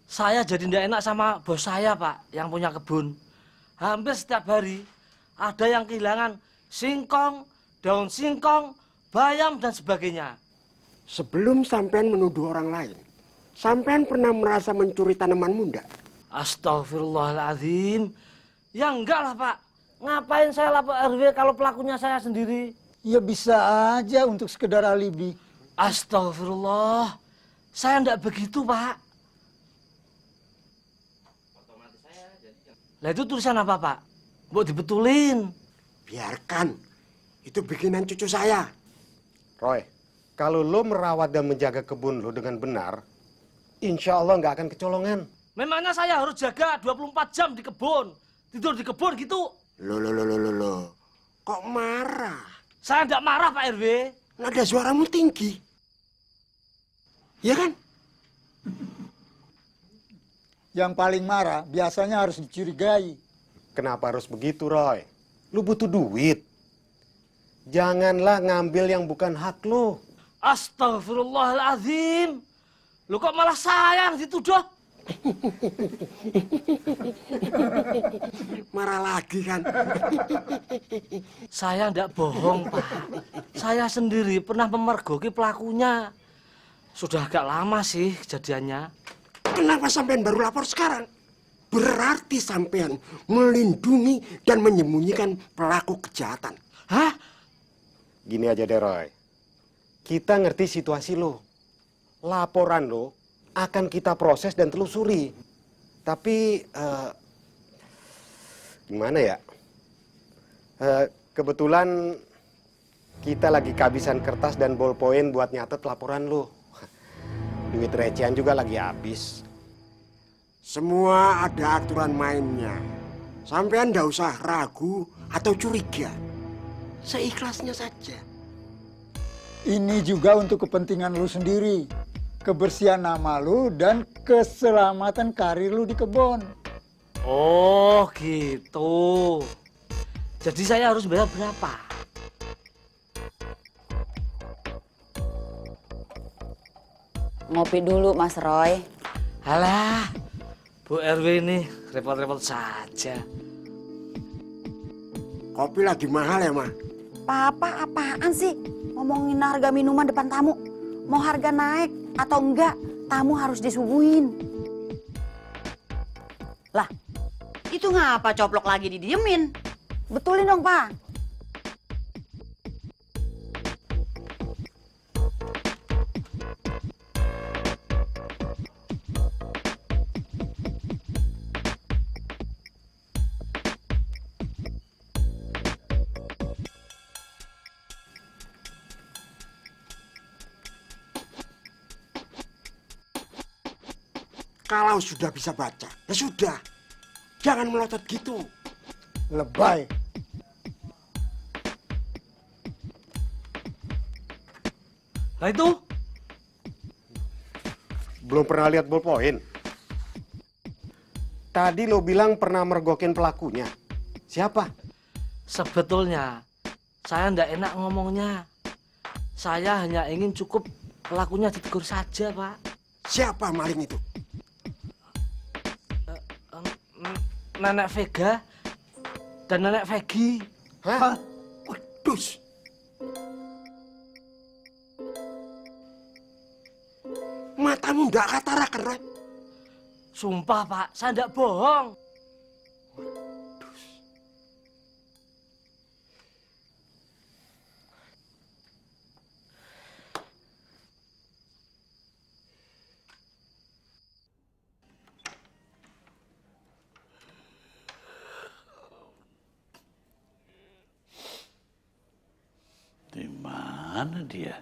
Saya jadi tidak enak sama bos saya, Pak, yang punya kebun. Hampir setiap hari ada yang kehilangan singkong, daun singkong, bayam, dan sebagainya. Sebelum sampean menuduh orang lain, sampean pernah merasa mencuri tanaman muda? Astagfirullahaladzim. Ya enggak lah, Pak. Ngapain saya lapor RW kalau pelakunya saya sendiri? Ya bisa aja untuk sekedar alibi. Astagfirullah. Saya enggak begitu, Pak. Lah itu tulisan apa, Pak? Mau dibetulin. Biarkan, itu bikinan cucu saya. Roy, kalau lo merawat dan menjaga kebun lo dengan benar, insya Allah nggak akan kecolongan. Memangnya saya harus jaga 24 jam di kebun? Tidur di kebun gitu? Loh. Kok marah? Saya enggak marah, Pak RW. Nada suaramu tinggi. Ya kan? Yang paling marah biasanya harus dicurigai. Kenapa harus begitu, Roy? Lo butuh duit. Janganlah ngambil yang bukan hak lo. Astagfirullahaladzim. Lu kok malah saya yang dituduh? Marah lagi kan? Saya enggak bohong, Pak. Saya sendiri pernah memergoki pelakunya. Sudah agak lama sih kejadiannya. Kenapa sampean baru lapor sekarang? Berarti sampean melindungi dan menyembunyikan pelaku kejahatan. Hah? Gini aja deh, Roy. Kita ngerti situasi lo. Laporan lo akan kita proses dan telusuri. Tapi, gimana ya? Kebetulan kita lagi kehabisan kertas dan ballpoint buat nyatet laporan lo. Duit recehan juga lagi habis. Semua ada aturan mainnya. Sampean ndak usah ragu atau curiga. Seikhlasnya saja. Ini juga untuk kepentingan lu sendiri. Kebersihan nama lu dan keselamatan karir lu di kebun. Oh, gitu. Jadi saya harus bayar berapa? Ngopi dulu, Mas Roy. Alah, Bu RW ini repot-repot saja. Kopi lagi mahal ya, Ma? Papa apaan sih? Ngomongin harga minuman depan tamu. Mau harga naik atau enggak, tamu harus disuguhin. Lah, itu ngapa coplok lagi didiemin? Betulin dong, Pak. Kalau sudah bisa baca, ya sudah. Jangan melotot gitu. Lebay. Nah itu, Belum pernah lihat ballpoint? Tadi lo bilang pernah mergokin pelakunya. Siapa? sebetulnya saya enggak enak ngomongnya. Saya hanya ingin cukup pelakunya ditegur saja, Pak. Siapa maling itu? Nenek Vega dan Nenek Vegi. Hah? Wedus. Matamu ndak katarak, Roy. Sumpah, Pak, saya enggak bohong. Di mana dia?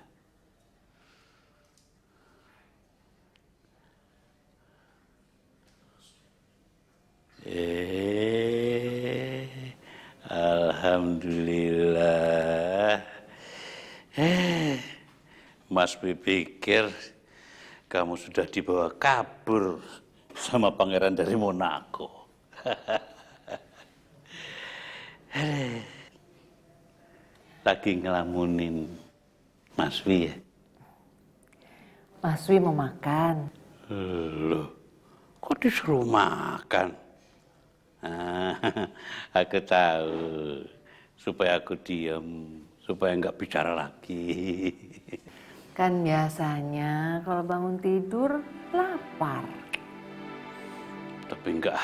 Alhamdulillah. Mas pikir kamu sudah dibawa kabur sama pangeran dari Monaco. Lagi ngelamunin Mas Wi ya? Mas Wi mau makan. Loh, Kok disuruh makan? Ah, aku tahu. Supaya aku diam, supaya nggak bicara lagi. Kan biasanya kalau bangun tidur lapar. Tapi enggak,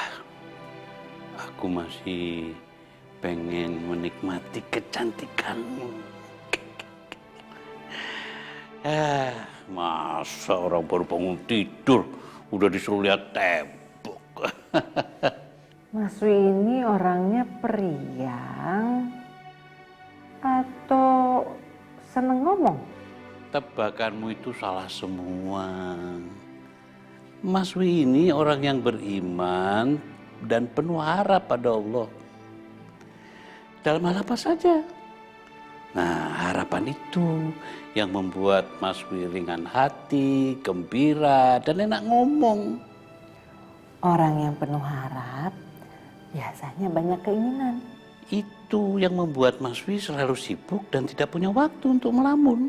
aku masih pengen menikmati kecantikanmu. Masa orang baru bangun tidur udah disuruh lihat tembok. Mas Wi ini orangnya periang atau seneng ngomong? Tebakanmu itu salah semua. Mas Wi ini orang yang beriman dan penuh harap pada Allah. Dalam hal apa saja. Nah, harapan itu yang membuat Mas Wi ringan hati, gembira, dan enak ngomong. Orang yang penuh harap biasanya banyak keinginan. Itu yang membuat Mas Wi selalu sibuk dan tidak punya waktu untuk melamun.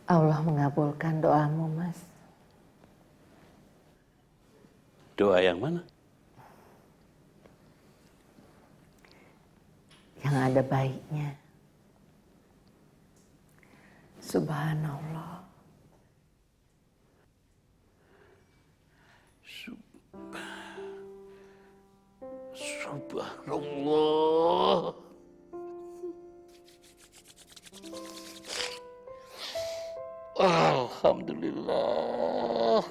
Allah mengabulkan doamu, Mas. Doa yang mana? Yang ada baiknya. Subhanallah. Subhanallah. Alhamdulillah.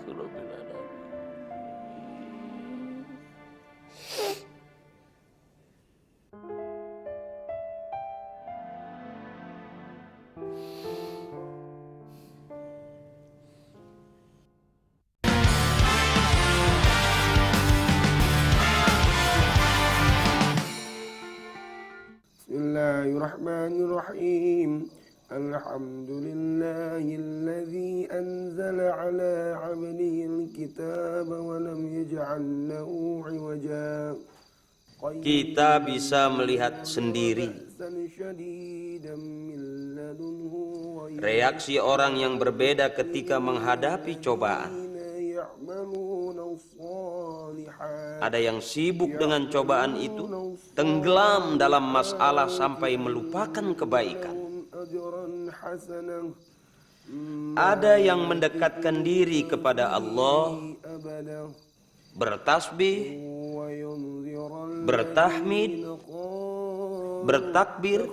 Bismillahirrahmanirrahim. Alhamdulillahilladzi anzala ala 'abdihil kitaba wa lam yaj'al lahu 'iwaja. Kita bisa melihat sendiri reaksi orang yang berbeda ketika menghadapi cobaan. Ada yang sibuk dengan cobaan itu, tenggelam dalam masalah sampai melupakan kebaikan. Ada yang mendekatkan diri kepada Allah, bertasbih, bertahmid, bertakbir,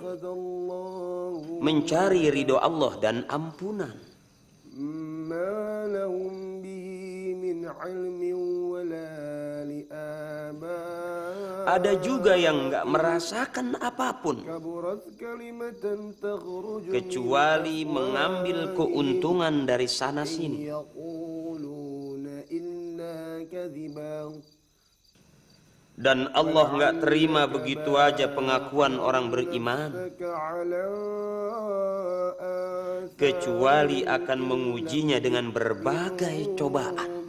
mencari ridho Allah dan ampunan. Ada juga yang nggak merasakan apapun kecuali mengambil keuntungan dari sana sini. Dan Allah nggak terima begitu aja pengakuan orang beriman, kecuali akan mengujinya dengan berbagai cobaan.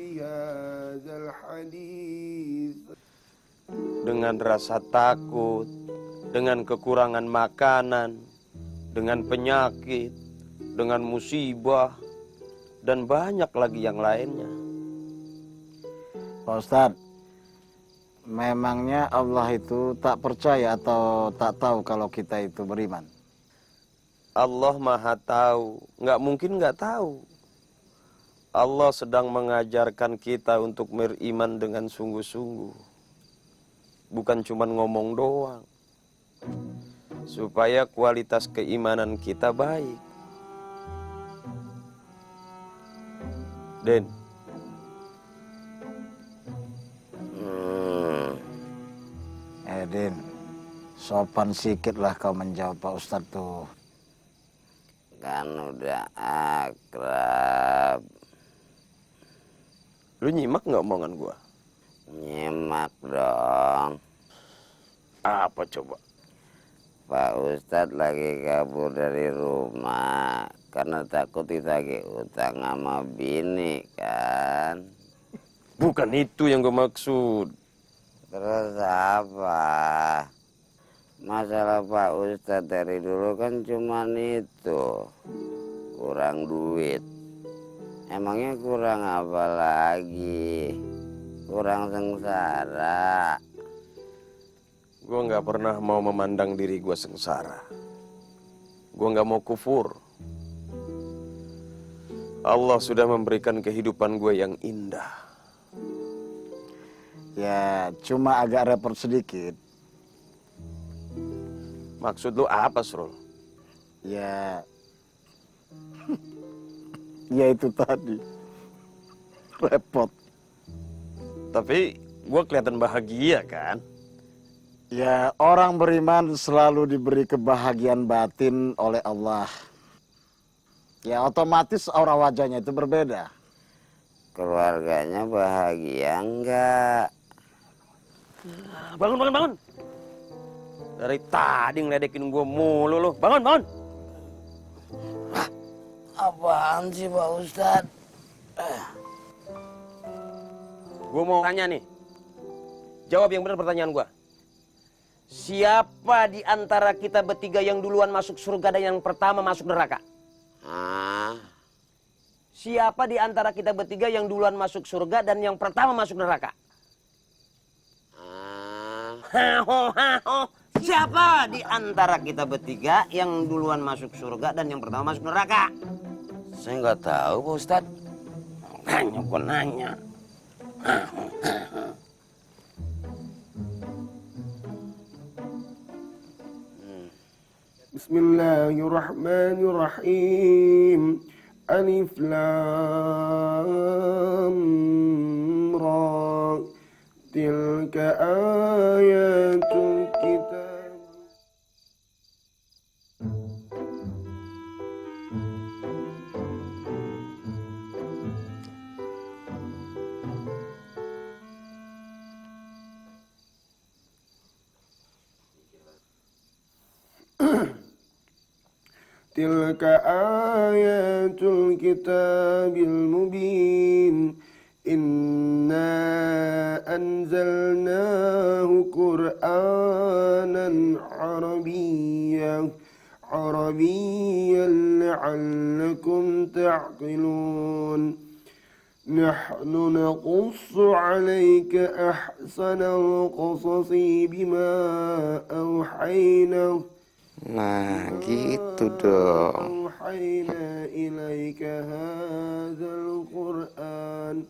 Dengan rasa takut, dengan kekurangan makanan, dengan penyakit, dengan musibah, dan banyak lagi yang lainnya. Pak Ustadz, memangnya Allah itu tak percaya atau tak tahu kalau kita itu beriman? Allah Maha Tahu, nggak mungkin nggak tahu. Allah sedang mengajarkan kita untuk beriman dengan sungguh-sungguh. Bukan cuma ngomong doang. Supaya kualitas keimanan kita baik. Den. Din, sopan sikit lah kau menjawab Pak Ustadz tuh. Kan udah akrab. Lu nyimak nggak omongan gua? Nyimak dong. Apa coba? Pak Ustadz lagi kabur dari rumah karena takut ditagih utang sama bini kan. Bukan itu yang gue maksud. Terus apa? Masalah Pak Ustadz dari dulu kan cuman itu, kurang duit. Emangnya kurang apa lagi? Kurang sengsara. Gue nggak pernah mau memandang diri gue sengsara. Gue nggak mau kufur. Allah sudah memberikan kehidupan gue yang indah. Ya, cuma agak repot sedikit. Maksud lu apa, Srul? Ya, ya itu tadi. Repot. Tapi gue kelihatan bahagia kan? Ya, orang beriman selalu diberi kebahagiaan batin oleh Allah. Ya, otomatis aura wajahnya itu berbeda. Keluarganya bahagia enggak? Bangun, bangun, bangun. Dari tadi ngeledekin gue mulu lu. Bangun, bangun. Apaan sih Pak Ustadz? Gue mau tanya nih. Jawab yang benar pertanyaan gue. Siapa di antara kita bertiga yang duluan masuk surga dan yang pertama masuk neraka? Siapa di antara kita bertiga yang duluan masuk surga dan yang pertama masuk neraka? Siapa di antara kita bertiga yang duluan masuk surga dan yang pertama masuk neraka? Saya nggak tahu Pak Ustadz. Nanya kok nanya. Bismillahirrahmanirrahim. Alif Lam Ra. Tilka ayatul kitab. Tilka ayatul kitabil mubin. Inna anzalnahu Qur'anan Arabiyyan la'allakum ta'qilun. Nahnu naqussu 'alaika ahsanal qasasi bima awhayna. Nah gitu dong. Awhayna ilaika hadzal Qur'an.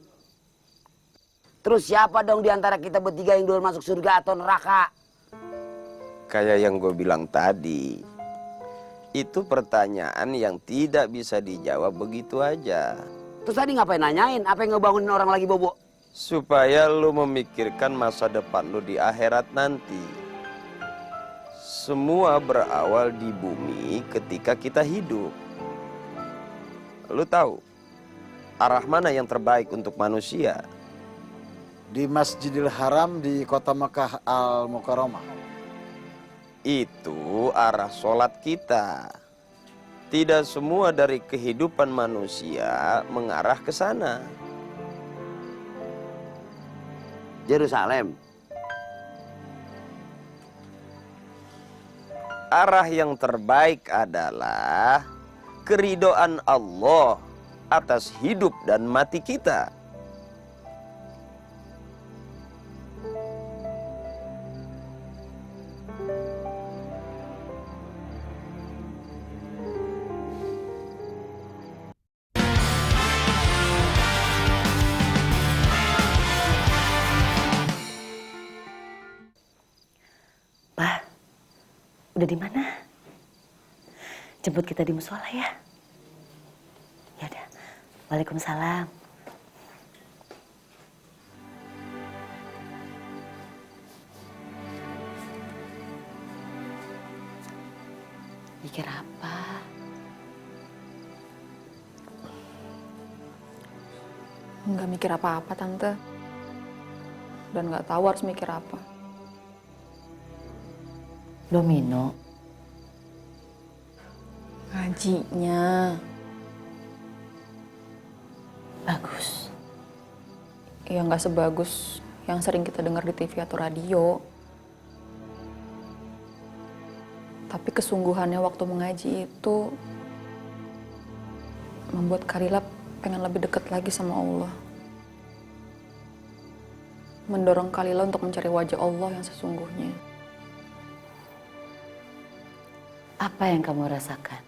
Terus siapa dong di antara kita bertiga yang duluan masuk surga atau neraka? Kayak yang gue bilang tadi. Itu pertanyaan yang tidak bisa dijawab begitu aja. Terus tadi ngapain nanyain? Apa yang ngebangunin orang lagi bobo? Supaya lu memikirkan masa depan lu di akhirat nanti. Semua berawal di bumi ketika kita hidup. Lu tahu arah mana yang terbaik untuk manusia? Di Masjidil Haram di kota Mekah Al-Mukarramah. Itu arah sholat kita. Tidak semua dari kehidupan manusia mengarah ke sana. Yerusalem. Arah yang terbaik adalah keridhaan Allah atas hidup dan mati kita. Udah di mana? Jemput kita di musola ya. Ya udah. Waalaikumsalam. Mikir apa? Nggak mikir apa-apa, Tante. Dan nggak tahu harus mikir apa. Domino. Ngajinya. Bagus. ya nggak sebagus yang sering kita dengar di TV atau radio. Tapi kesungguhannya waktu mengaji itu membuat Kalila pengen lebih dekat lagi sama Allah. Mendorong Kalila untuk mencari wajah Allah yang sesungguhnya. Apa yang kamu rasakan?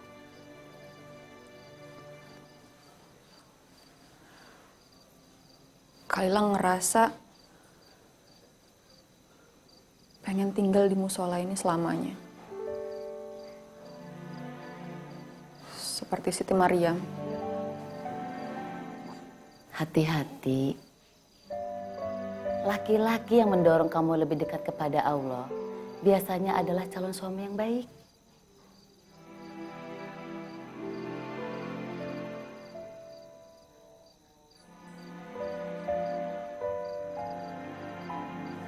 Kalila ngerasa pengen tinggal di musola ini selamanya. Seperti Siti Maryam. Hati-hati. Laki-laki yang mendorong kamu lebih dekat kepada Allah biasanya adalah calon suami yang baik.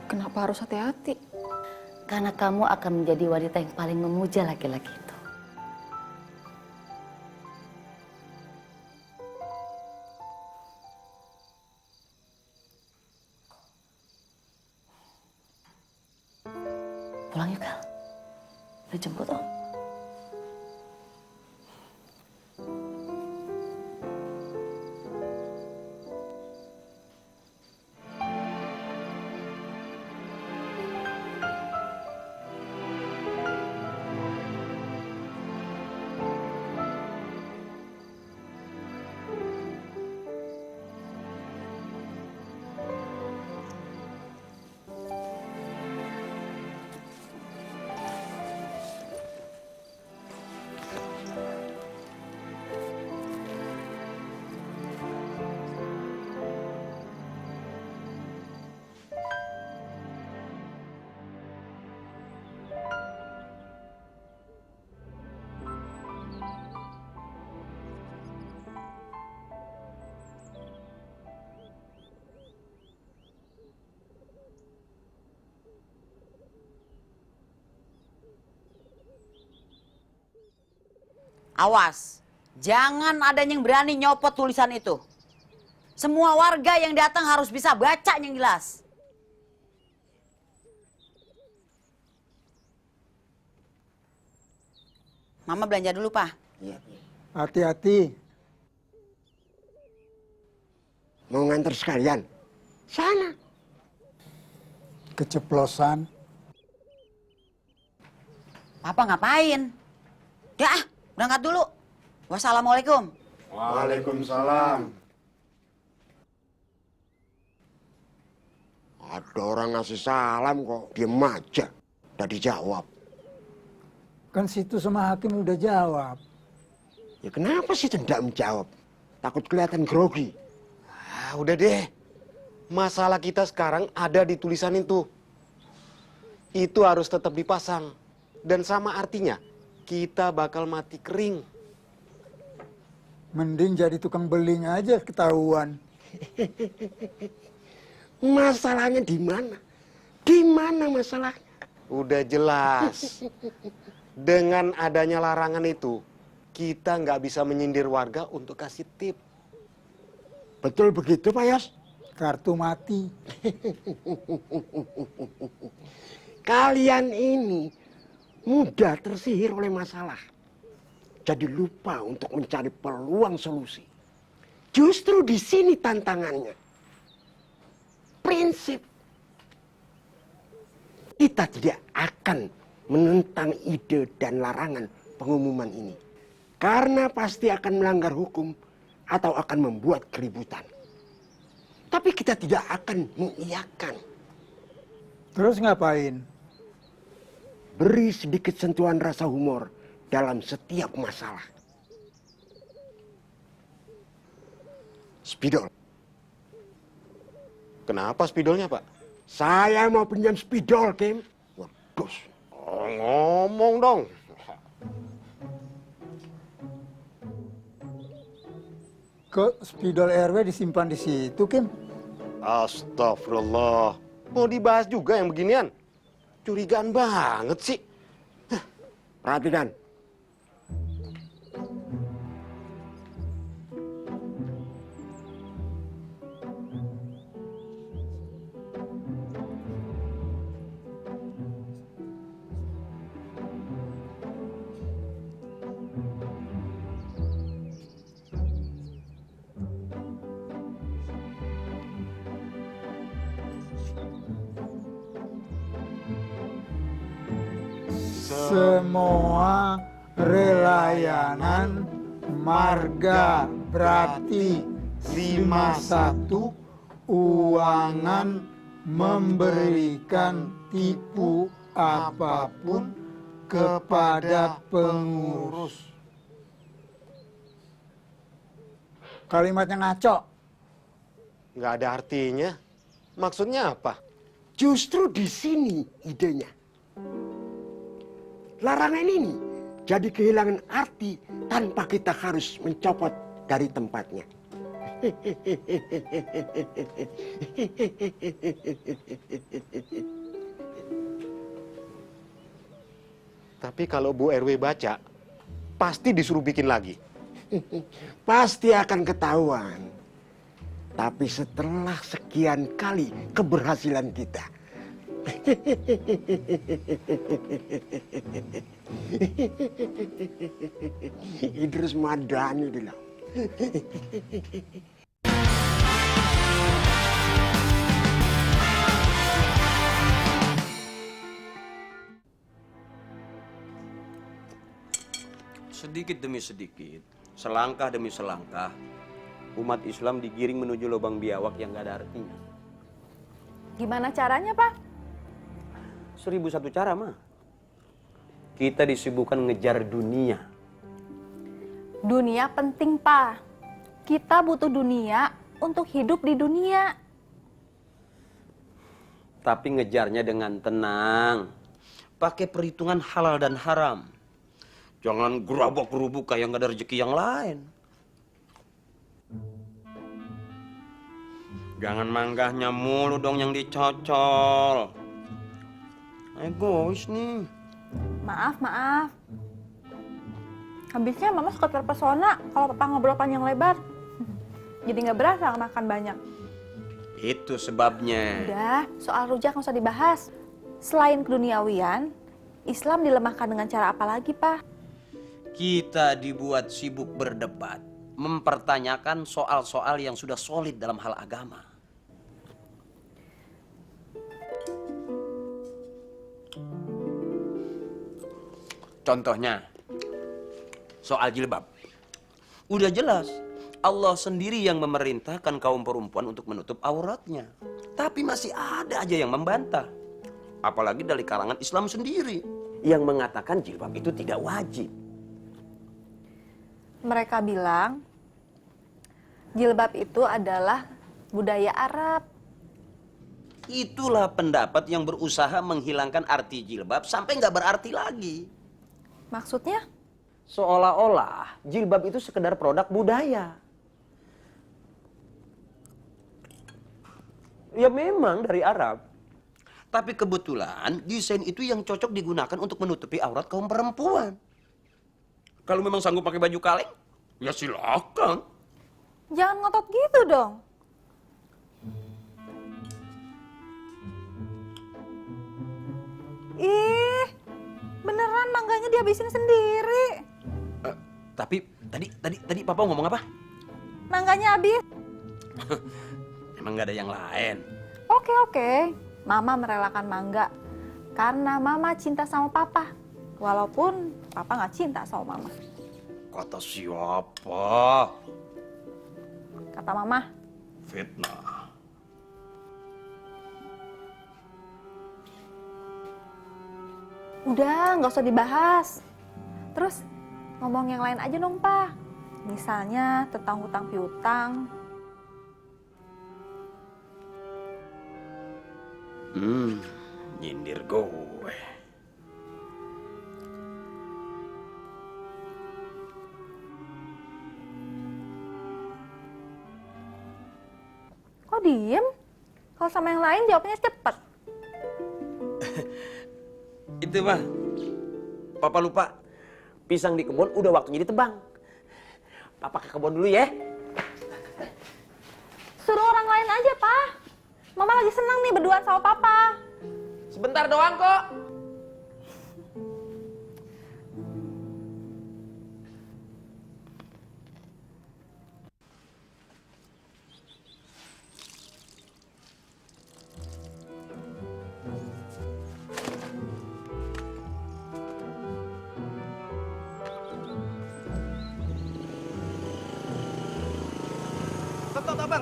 Kenapa harus hati-hati? Karena kamu akan menjadi wanita yang paling memuja laki-laki itu. Pulang yuk, Kal. Udah jemput Om. Awas, jangan ada yang berani nyopot tulisan itu. Semua warga yang datang harus bisa baca yang jelas. Mama belanja dulu, Pak. Hati-hati. Mau nganter sekalian? Sana. Keceplosan. Papa ngapain? Ya, berangkat dulu. Wassalamualaikum. Waalaikumsalam. Ada orang ngasih salam kok, diem aja. Udah dijawab. Kan situ sama Hakim udah jawab. Ya kenapa sih tidak menjawab? Takut kelihatan grogi. Ah, udah deh. Masalah kita sekarang ada di tulisan itu. Itu harus tetap dipasang. Dan sama artinya, kita bakal mati kering. Mending jadi tukang beling aja ketahuan. Masalahnya di mana? Di mana masalahnya? Udah jelas. Dengan adanya larangan itu, kita nggak bisa menyindir warga untuk kasih tip. Betul begitu, Pak Yos? Kartu mati. Kalian ini mudah tersihir oleh masalah. Jadi lupa untuk mencari peluang solusi. Justru di sini tantangannya. Prinsip. Kita tidak akan menentang ide dan larangan pengumuman ini. Karena pasti akan melanggar hukum atau akan membuat keributan. Tapi kita tidak akan mengiyakan. Terus ngapain? Beri sedikit sentuhan rasa humor dalam setiap masalah. Spidol. Kenapa spidolnya, Pak? Saya mau pinjam spidol, Kim. Waduh. Oh, ngomong dong. Kok spidol RW disimpan di situ, Kim? Astagfirullah. Mau dibahas juga yang beginian? Curigaan banget sih. Perhatikan. semua relayanan marga berarti 51 uangan memberikan tipu apapun kepada pengurus. Kalimatnya ngaco. Nggak ada artinya. Maksudnya apa? Justru di sini idenya. Larangan ini jadi kehilangan arti tanpa kita harus mencopot dari tempatnya. Tapi kalau Bu RW baca, pasti disuruh bikin lagi. Pasti akan ketahuan. Tapi setelah sekian kali keberhasilan kita. Idrus Madani bilang. Sedikit demi sedikit, selangkah demi selangkah, umat Islam digiring menuju lubang biawak yang gak ada artinya. Gimana caranya, Pak? 1001 cara, mah. Kita disibukkan ngejar dunia. Dunia penting, Pak. Kita butuh dunia untuk hidup di dunia. Tapi ngejarnya dengan tenang. Pakai perhitungan halal dan haram. Jangan gerabak-gerubuk kayak nggak ada rezeki yang lain. Jangan manggahnya mulu dong yang dicocol. Egois nih. Maaf. Habisnya Mama suka terpesona kalau Papa ngobrol panjang lebar. Jadi nggak berasa makan banyak. Itu sebabnya. Udah, soal rujak nggak usah dibahas. Selain keduniawian, Islam dilemahkan dengan cara apa lagi, Pak? Kita dibuat sibuk berdebat, mempertanyakan soal-soal yang sudah solid dalam hal agama. Contohnya, soal jilbab. Udah jelas, Allah sendiri yang memerintahkan kaum perempuan untuk menutup auratnya. Tapi masih ada aja yang membantah. Apalagi dari kalangan Islam sendiri, yang mengatakan jilbab itu tidak wajib. Mereka bilang jilbab itu adalah budaya Arab. Itulah pendapat yang berusaha menghilangkan arti jilbab sampai nggak berarti lagi. Maksudnya? Seolah-olah jilbab itu sekedar produk budaya. Ya memang dari Arab. Tapi kebetulan desain itu yang cocok digunakan untuk menutupi aurat kaum perempuan. Kalau memang sanggup pakai baju kaleng, ya silakan. Jangan ngotot gitu dong. Ih, beneran mangganya dihabisin sendiri. Tapi tadi Papa ngomong apa? Mangganya habis. Emang nggak ada yang lain? Oke. Mama merelakan mangga karena Mama cinta sama Papa. Walaupun Papa nggak cinta sama Mama. Kata siapa? Kata Mama. Fitnah. Udah, nggak usah dibahas. Terus ngomong yang lain aja dong, Pak. Misalnya tentang hutang piutang. Nyindir gue. Kok diem? Kalau sama yang lain jawabnya cepet. Itu mah, Papa lupa. Pisang di kebun udah waktunya ditebang. Papa ke kebun dulu ya. Suruh orang lain aja, Pak. Mama lagi senang nih berduaan sama Papa. Sebentar doang kok.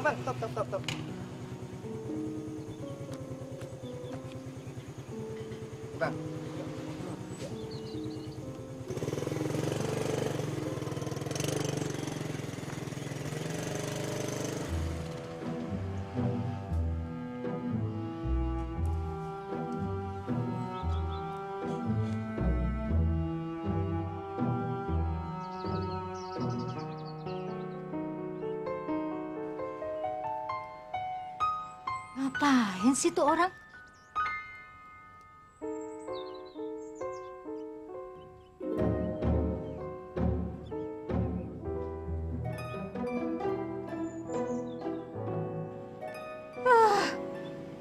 bang, stop. Bang. Ngapain sih tuh orang?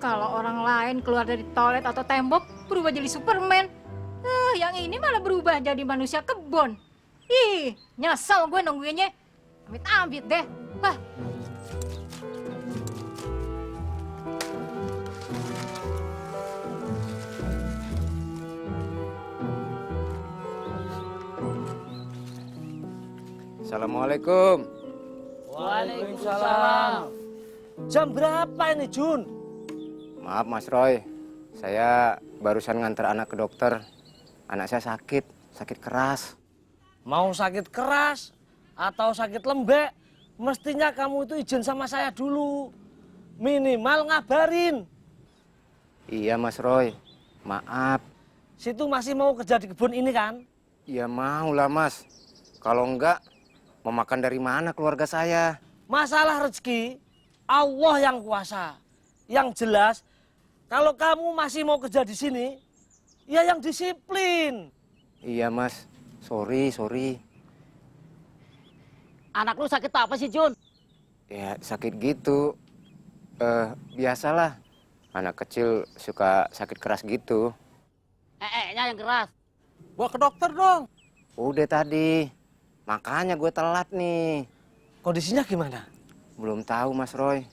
Kalau orang lain keluar dari toilet atau tembok berubah jadi Superman. Yang ini malah berubah jadi manusia kebon. Ih, nyesel gue nungguinnya. Amit-amit deh. Wah. Assalamualaikum. Waalaikumsalam. Jam berapa ini, Jun? Maaf Mas Roy, saya barusan nganter anak ke dokter. Anak saya sakit keras. Mau sakit keras atau sakit lembek, mestinya kamu itu izin sama saya dulu. Minimal ngabarin. Iya Mas Roy, maaf. Situ masih mau kerja di kebun ini kan? Ya mau lah Mas. Kalau enggak, mau makan dari mana keluarga saya? Masalah rezeki, Allah yang kuasa. Yang jelas, kalau kamu masih mau kerja di sini, ya yang disiplin. Iya Mas, sorry. Anak lu sakit apa sih, Jun? Ya sakit gitu. Biasalah, anak kecil suka sakit keras gitu. Yang keras. Bawa ke dokter dong. Udah tadi, makanya gue telat nih. Kondisinya gimana? Belum tahu Mas Roy.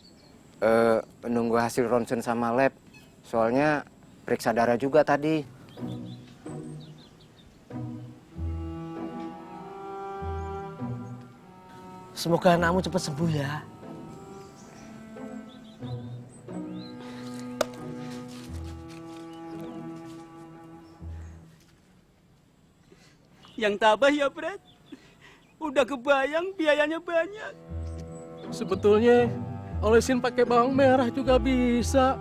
Nunggu hasil ronsen sama lab. Soalnya periksa darah juga tadi. Semoga anakmu cepat sembuh ya. Yang tabah ya, Fred. Udah kebayang biayanya banyak. Sebetulnya olesin pakai bawang merah juga bisa.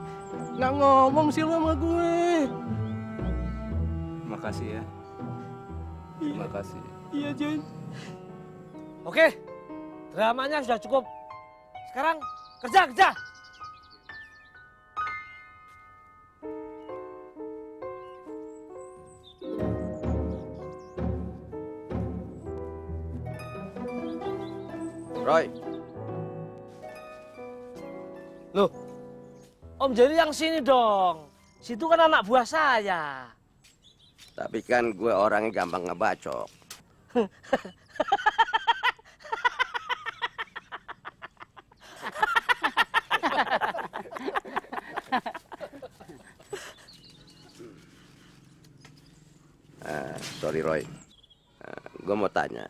Nggak ngomong sih lo sama gue. Makasih ya. Terima kasih. Iya, Jun. Oke, dramanya sudah cukup. Sekarang kerja. Roy, Loh, Om Jerry yang sini dong. Situ kan anak buah saya. tapi kan gue orangnya gampang ngebacok. Sorry Roy, gue mau tanya,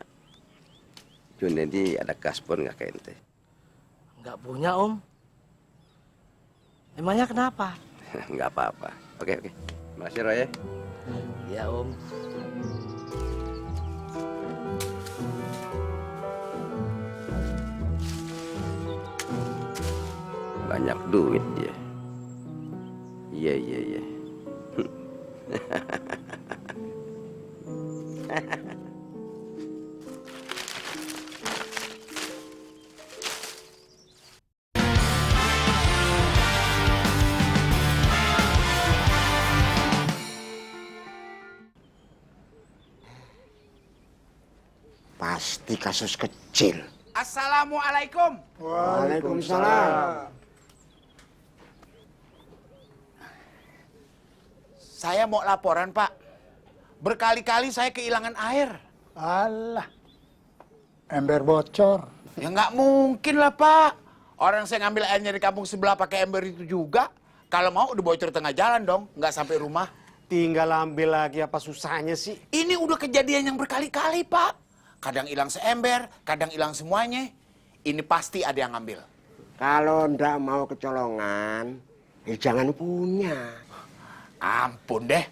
Junaidi ada kaspon nggak ke ente? Nggak punya Om. Emangnya kenapa? Nggak apa-apa. Oke. Makasih Roy ya. Iya Om. Banyak duit dia. Iya. Pasti kasus kecil. Assalamualaikum. Waalaikumsalam. Saya mau laporan, Pak. Berkali-kali saya kehilangan air. Alah, ember bocor. Ya nggak mungkin lah, Pak. Orang saya ngambil airnya di kampung sebelah pakai ember itu juga. Kalau mau udah bocor tengah jalan dong, nggak sampai rumah. Tinggal ambil lagi, apa susahnya sih? Ini udah kejadian yang berkali-kali, Pak. Kadang hilang seember, kadang hilang semuanya. Ini pasti ada yang ngambil. Kalau ndak mau kecolongan, jangan punya. Ampun deh,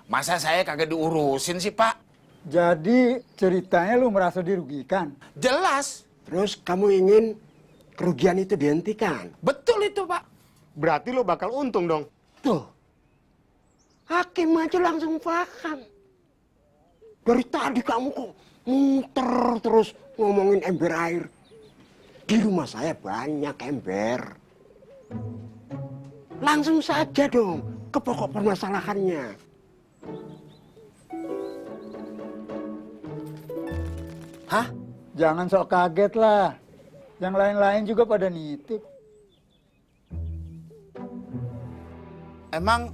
masa saya kagak diurusin sih Pak? Jadi ceritanya lu merasa dirugikan? Jelas. Terus kamu ingin kerugian itu dihentikan? Betul itu Pak. Berarti lo bakal untung dong. Tuh, hakim aja langsung paham. Dari tadi kamu kok muter terus ngomongin ember air. Di rumah saya banyak ember. Langsung saja dong ke pokok permasalahannya. Hah? Jangan sok kaget lah. Yang lain-lain juga pada nitip. Emang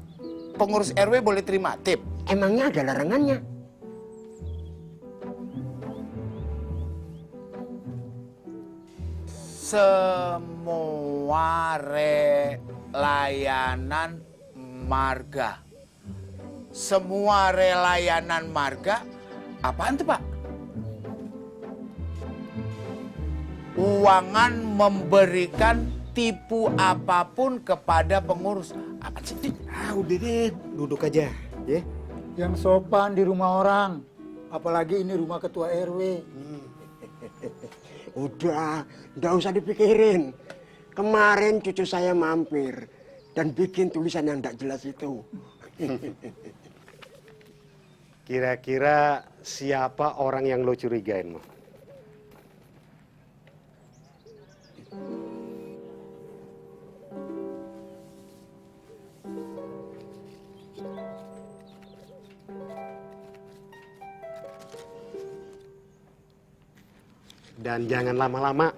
pengurus RW boleh terima tip? Emangnya ada larangannya? Semua relayanan marga. Semua relayanan marga, apaan tuh Pak? Uangan memberikan tipu apapun kepada pengurus. Apa sih? Udah deh, duduk aja, ya. Yang sopan di rumah orang. Apalagi ini rumah ketua RW. Udah, nggak usah dipikirin. Kemarin cucu saya mampir dan bikin tulisan yang nggak jelas itu. Kira-kira siapa orang yang lo curigain, Mo? Dan jangan lama-lama.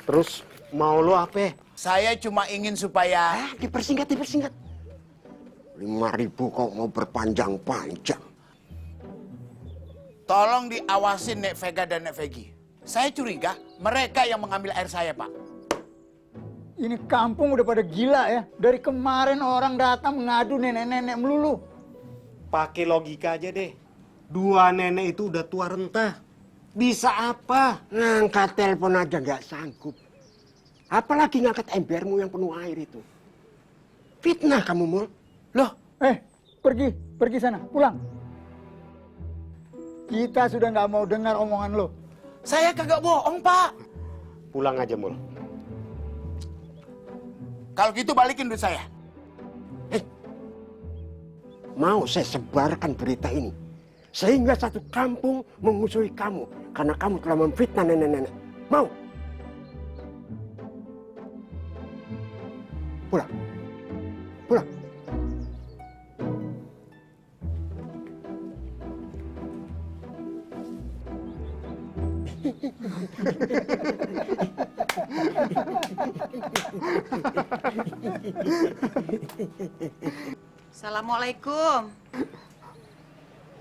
Terus mau lo apa? Saya cuma ingin supaya... Dipersingkat. 5.000 kok mau berpanjang-panjang. Tolong diawasin Nek Vega dan Nek Vegi. Saya curiga mereka yang mengambil air saya, Pak. Ini kampung udah pada gila ya. Dari kemarin orang datang mengadu nenek-nenek melulu. Pakai logika aja deh. 2 nenek itu udah tua renta. Bisa apa? Ngangkat telepon aja nggak sanggup. Apalagi ngangkat embermu yang penuh air itu. Fitnah kamu, Mul. Loh, pergi sana, pulang. Kita sudah nggak mau dengar omongan lo. Saya kagak bohong, Pak. Pulang aja, Mul. Kalau gitu balikin duit saya. Mau saya sebarkan berita ini. Sehingga satu kampung memusuhi kamu. Karena kamu telah memfitnah nenek-nenek. Mau? Pulang. Assalamualaikum.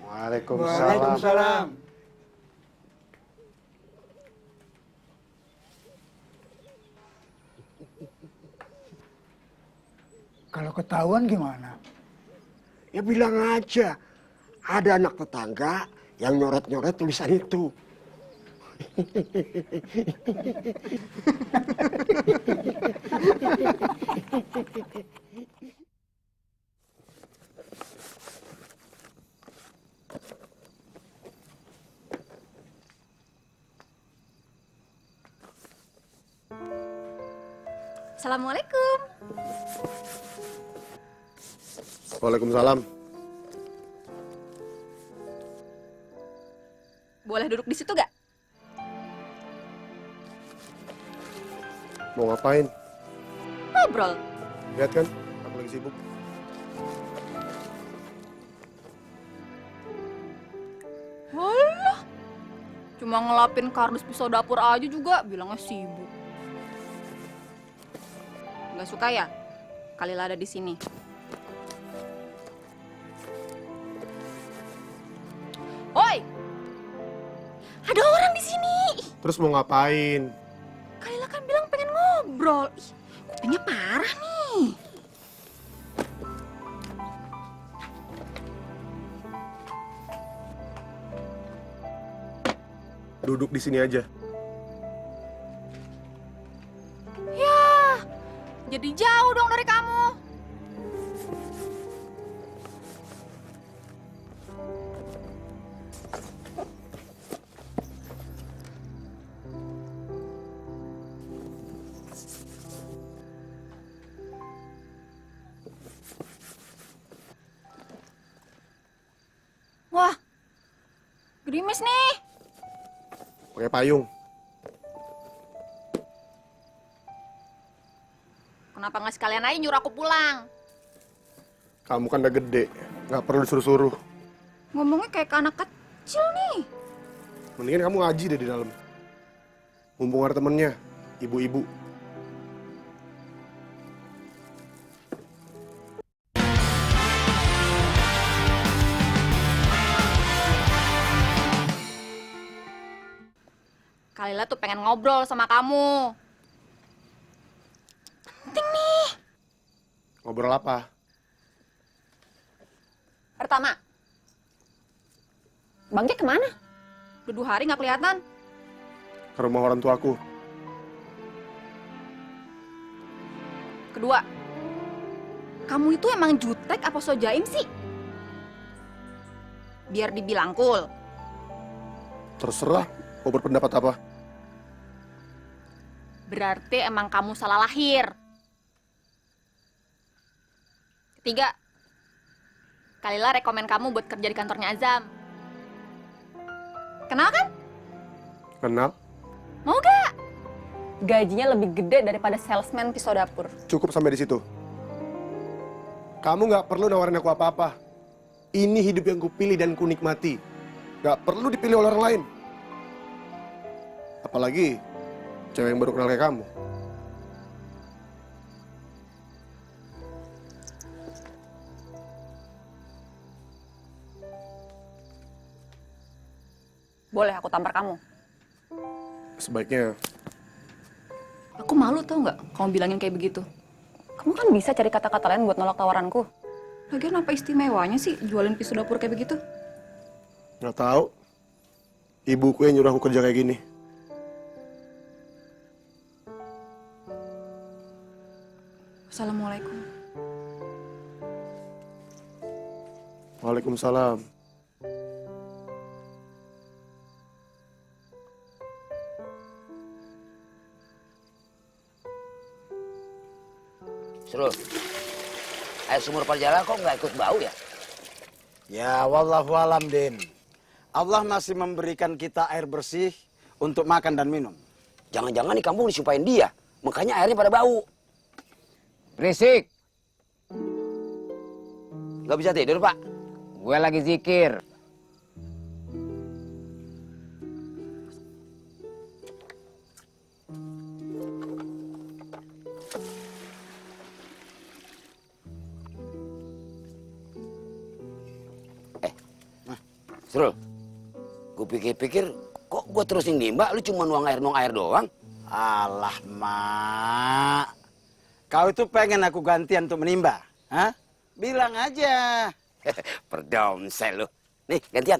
Waalaikumsalam. Kalau ketahuan gimana? Ya bilang aja. Ada anak tetangga yang nyoret-nyoret tulisan itu. Assalamualaikum. Waalaikumsalam. Boleh duduk di situ gak? Mau ngapain? Ngobrol. Lihat kan, aku lagi sibuk. Walah, cuma ngelapin kardus pisau dapur aja juga bilangnya sibuk. Gak suka ya? Kalila ada di sini. Oi, ada orang di sini. Terus mau ngapain? Kalila kan bilang pengen ngobrol. Ih, kupingnya parah nih. Duduk di sini aja. Gerimis nih. Pakai payung. Kenapa nggak sekalian aja nyuruh aku pulang? Kamu kan udah gede, nggak perlu disuruh-suruh. Ngomongnya kayak ke anak kecil nih. Mendingan kamu ngaji deh di dalam. Mumpung ada temennya, ibu-ibu. Kalila tuh pengen ngobrol sama kamu. Penting nih. Ngobrol apa? Pertama, Bang Jack kemana? Udah 2 hari nggak kelihatan. Ke rumah orang tuaku. Kedua, kamu itu emang jutek apa so jaim sih? Biar dibilang cool. Terserah, mau berpendapat apa? Berarti emang kamu salah lahir. Ketiga, Kalila rekomen kamu buat kerja di kantornya Azam. Kenal kan? Kenal? Mau gak? Gajinya lebih gede daripada salesman pisau dapur. Cukup sampai di situ. Kamu nggak perlu nawarin aku apa-apa. Ini hidup yang kupilih dan kunikmati. Nggak perlu dipilih oleh orang lain. Apalagi cewek yang baru kenal kayak kamu. Boleh aku tampar kamu? Sebaiknya Aku malu tau nggak kamu bilangin kayak begitu. Kamu kan bisa cari kata-kata lain buat nolak tawaranku. Lagian apa istimewanya sih jualin pisau dapur kayak begitu? nggak tahu. Ibuku yang nyuruh aku kerja kayak gini. Assalamualaikum. Waalaikumsalam. Seru. Air sumur Parjala kok nggak ikut bau ya? Ya, wallahu alam, Din. Allah masih memberikan kita air bersih untuk makan dan minum. Jangan-jangan di kampung disumpahin dia, makanya airnya pada bau. Berisik. Nggak bisa tidur, Pak. Gue lagi zikir. Serul, gue pikir-pikir, kok gue terus yang nimba, lu cuma nuang air doang? Alah, Mak. Kau itu pengen aku gantian untuk menimba? Hah? Bilang aja. Perdomsel lu. Nih, gantian.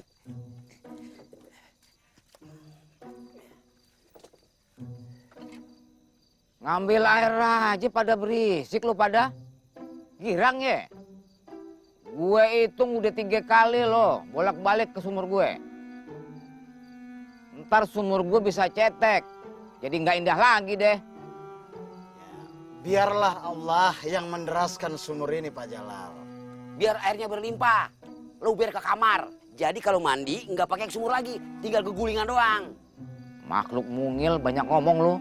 Ngambil air aja pada berisik lu pada. Girang ya? Gue hitung udah 3 kali loh bolak-balik ke sumur gue. Ntar sumur gue bisa cetek. Jadi nggak indah lagi deh. Biarlah Allah yang menderaskan sumur ini, Pak Jalal. Biar airnya berlimpah. Lu biar ke kamar. Jadi kalau mandi nggak pakai sumur lagi, tinggal kegulingan doang. Makhluk mungil banyak ngomong lu.